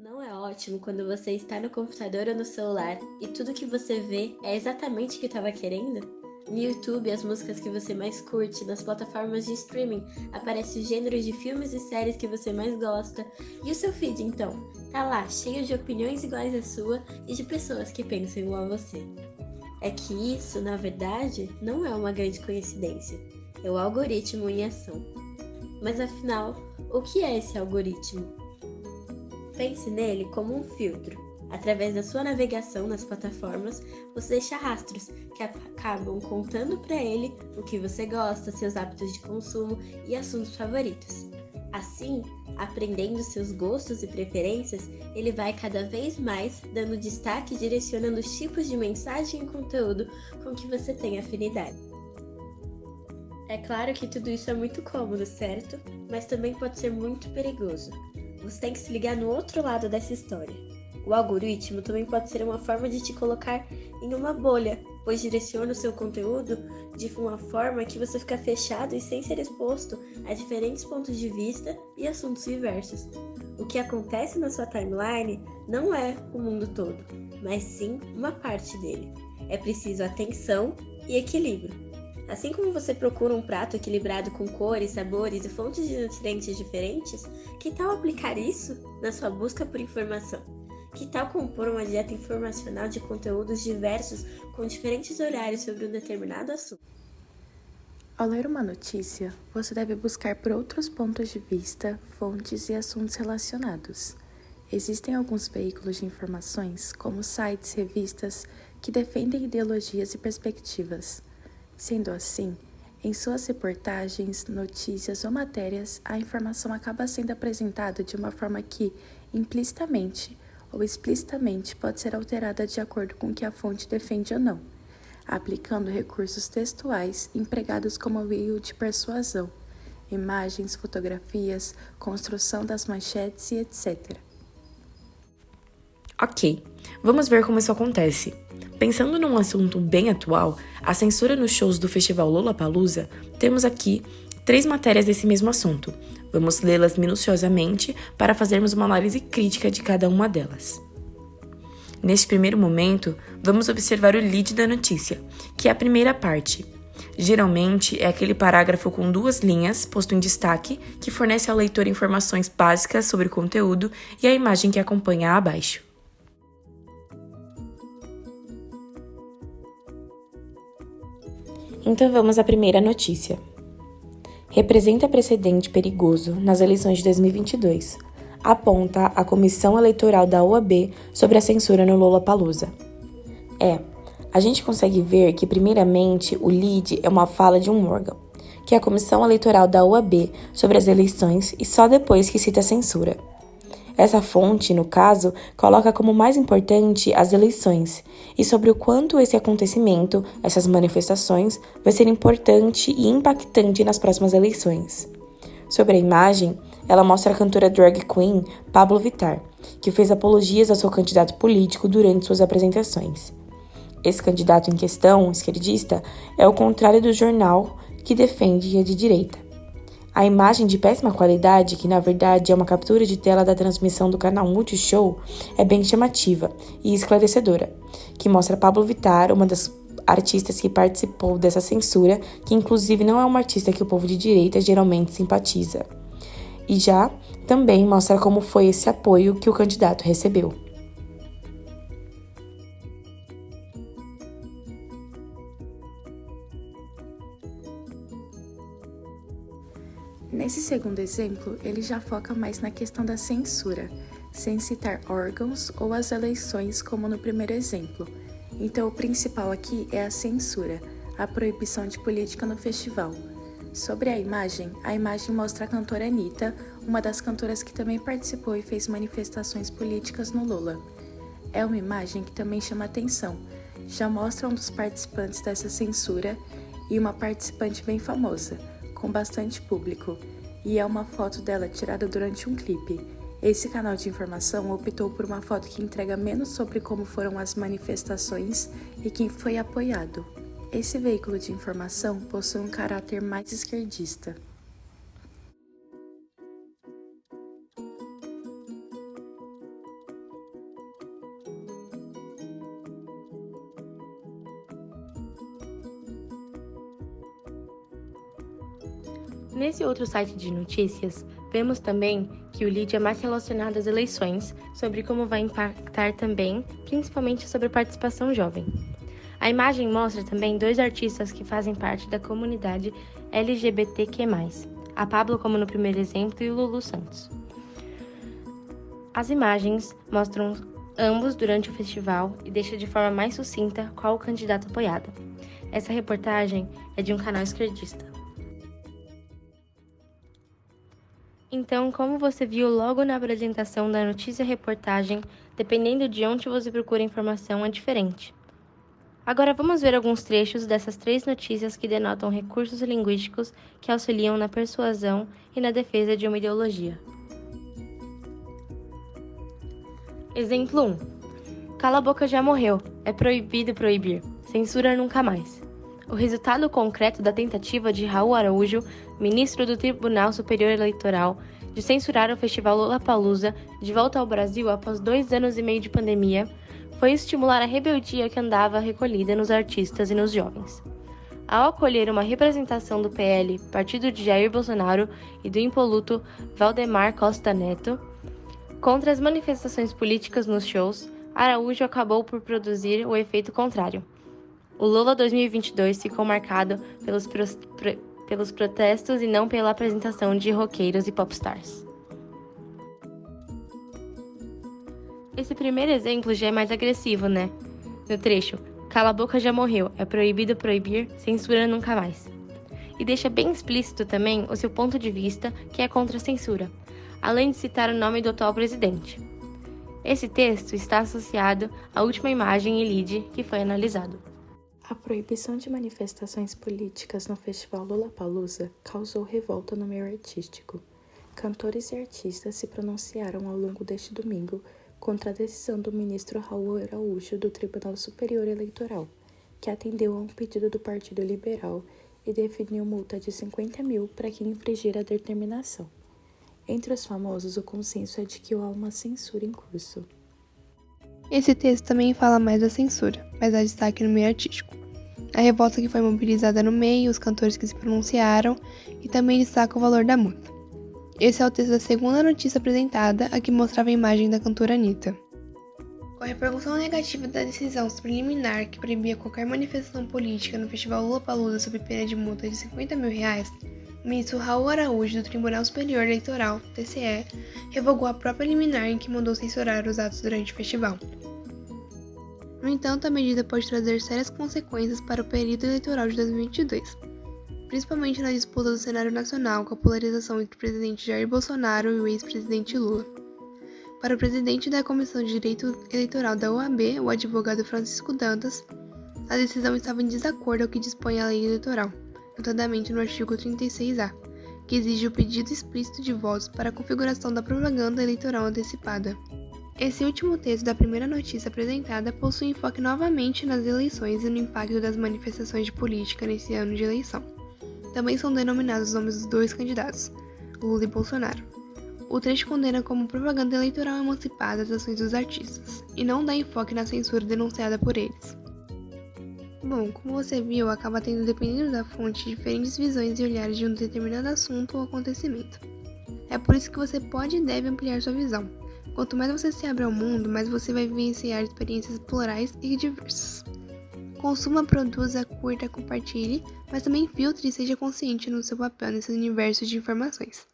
Não é ótimo quando você está no computador ou no celular e tudo que você vê é exatamente o que estava querendo? No YouTube, as músicas que você mais curte, nas plataformas de streaming, aparecem os gêneros de filmes e séries que você mais gosta. E o seu feed, então? Tá lá, cheio de opiniões iguais à sua e de pessoas que pensam igual a você. É que isso, na verdade, não é uma grande coincidência. É o algoritmo em ação. Mas afinal, o que é esse algoritmo? Pense nele como um filtro. Através da sua navegação nas plataformas, você deixa rastros que acabam contando para ele o que você gosta, seus hábitos de consumo e assuntos favoritos. Assim, aprendendo seus gostos e preferências, ele vai cada vez mais dando destaque e direcionando os tipos de mensagem e conteúdo com que você tem afinidade. É claro que tudo isso é muito cômodo, certo? Mas também pode ser muito perigoso. Você tem que se ligar no outro lado dessa história. O algoritmo também pode ser uma forma de te colocar em uma bolha, pois direciona o seu conteúdo de uma forma que você fica fechado e sem ser exposto a diferentes pontos de vista e assuntos diversos. O que acontece na sua timeline não é o mundo todo, mas sim uma parte dele. É preciso atenção e equilíbrio. Assim como você procura um prato equilibrado com cores, sabores e fontes de nutrientes diferentes, que tal aplicar isso na sua busca por informação? Que tal compor uma dieta informacional de conteúdos diversos com diferentes horários sobre um determinado assunto? Ao ler uma notícia, você deve buscar por outros pontos de vista, fontes e assuntos relacionados. Existem alguns veículos de informações, como sites, revistas, que defendem ideologias e perspectivas. Sendo assim, em suas reportagens, notícias ou matérias, a informação acaba sendo apresentada de uma forma que, implicitamente ou explicitamente, pode ser alterada de acordo com o que a fonte defende ou não, aplicando recursos textuais empregados como meio de persuasão, imagens, fotografias, construção das manchetes e etc. Ok, vamos ver como isso acontece. Pensando num assunto bem atual, a censura nos shows do festival Lollapalooza, temos aqui 3 matérias desse mesmo assunto. Vamos lê-las minuciosamente para fazermos uma análise crítica de cada uma delas. Neste primeiro momento, vamos observar o lead da notícia, que é a primeira parte. Geralmente, é aquele parágrafo com 2 linhas, posto em destaque, que fornece ao leitor informações básicas sobre o conteúdo e a imagem que acompanha abaixo. Então vamos à primeira notícia. Representa precedente perigoso nas eleições de 2022. Aponta a Comissão Eleitoral da OAB sobre a censura no Lollapalooza. A gente consegue ver que, primeiramente, o lead é uma fala de um órgão, que é a Comissão Eleitoral da OAB sobre as eleições, e só depois que cita a censura. Essa fonte, no caso, coloca como mais importante as eleições e sobre o quanto esse acontecimento, essas manifestações, vai ser importante e impactante nas próximas eleições. Sobre a imagem, ela mostra a cantora drag queen Pabllo Vittar, que fez apologias ao seu candidato político durante suas apresentações. Esse candidato em questão, esquerdista, é o contrário do jornal que defende a de direita. A imagem de péssima qualidade, que na verdade é uma captura de tela da transmissão do canal Multishow, é bem chamativa e esclarecedora, que mostra Pabllo Vittar, uma das artistas que participou dessa censura, que inclusive não é uma artista que o povo de direita geralmente simpatiza. E já também mostra como foi esse apoio que o candidato recebeu. Nesse segundo exemplo, ele já foca mais na questão da censura, sem citar órgãos ou as eleições como no primeiro exemplo. Então, o principal aqui é a censura, a proibição de política no festival. Sobre a imagem mostra a cantora Anitta, uma das cantoras que também participou e fez manifestações políticas no Lolla. É uma imagem que também chama atenção, já mostra um dos participantes dessa censura e uma participante bem famosa, com bastante público, e é uma foto dela tirada durante um clipe. Esse canal de informação optou por uma foto que entrega menos sobre como foram as manifestações e quem foi apoiado. Esse veículo de informação possui um caráter mais esquerdista. Nesse outro site de notícias, vemos também que o lead é mais relacionado às eleições, sobre como vai impactar também, principalmente sobre a participação jovem. A imagem mostra também 2 artistas que fazem parte da comunidade LGBTQ+, a Pabllo como no primeiro exemplo e o Lulu Santos. As imagens mostram ambos durante o festival e deixam de forma mais sucinta qual o candidato apoiado. Essa reportagem é de um canal esquerdista. Então, como você viu logo na apresentação da notícia-reportagem, dependendo de onde você procura informação, é diferente. Agora vamos ver alguns trechos dessas 3 notícias que denotam recursos linguísticos que auxiliam na persuasão e na defesa de uma ideologia. Exemplo 1. Cala a boca já morreu. É proibido proibir. Censura nunca mais. O resultado concreto da tentativa de Raul Araújo, ministro do Tribunal Superior Eleitoral, de censurar o festival Lollapalooza de volta ao Brasil após 2 anos e meio de pandemia, foi estimular a rebeldia que andava recolhida nos artistas e nos jovens. Ao acolher uma representação do PL, partido de Jair Bolsonaro, e do impoluto Valdemar Costa Neto, contra as manifestações políticas nos shows, Araújo acabou por produzir o efeito contrário. O Lolla 2022 ficou marcado pelos protestos e não pela apresentação de roqueiros e popstars. Esse primeiro exemplo já é mais agressivo, né? No trecho, cala a boca já morreu, é proibido proibir, censura nunca mais. E deixa bem explícito também o seu ponto de vista, que é contra a censura, além de citar o nome do atual presidente. Esse texto está associado à última imagem e lead que foi analisado. A proibição de manifestações políticas no Festival Lollapalooza causou revolta no meio artístico. Cantores e artistas se pronunciaram ao longo deste domingo contra a decisão do ministro Raul Araújo do Tribunal Superior Eleitoral, que atendeu a um pedido do Partido Liberal e definiu multa de 50 mil para quem infringir a determinação. Entre os famosos, o consenso é de que há uma censura em curso. Esse texto também fala mais da censura, mas dá destaque no meio artístico. A revolta que foi mobilizada no meio, os cantores que se pronunciaram e também destaca o valor da multa. Esse é o texto da segunda notícia apresentada, a que mostrava a imagem da cantora Anitta. Com a repercussão negativa da decisão preliminar que proibia qualquer manifestação política no Festival Lollapalooza sob pena de multa de 50 mil reais, o ministro Raul Araújo do Tribunal Superior Eleitoral, TSE, revogou a própria liminar em que mandou censurar os atos durante o festival. No entanto, a medida pode trazer sérias consequências para o período eleitoral de 2022, principalmente na disputa do cenário nacional com a polarização entre o presidente Jair Bolsonaro e o ex-presidente Lula. Para o presidente da Comissão de Direito Eleitoral da OAB, o advogado Francisco Dantas, a decisão estava em desacordo ao que dispõe a lei eleitoral, notadamente no artigo 36A, que exige o pedido explícito de votos para a configuração da propaganda eleitoral antecipada. Esse último texto da primeira notícia apresentada possui enfoque novamente nas eleições e no impacto das manifestações de política nesse ano de eleição. Também são denominados os nomes dos 2 candidatos, Lula e Bolsonaro. O trecho condena como propaganda eleitoral emancipada as ações dos artistas, e não dá enfoque na censura denunciada por eles. Bom, como você viu, acaba tendo, dependendo da fonte, diferentes visões e olhares de um determinado assunto ou acontecimento. É por isso que você pode e deve ampliar sua visão. Quanto mais você se abre ao mundo, mais você vai vivenciar experiências plurais e diversas. Consuma, produza, curta, compartilhe, mas também filtre e seja consciente no seu papel nesse universo de informações.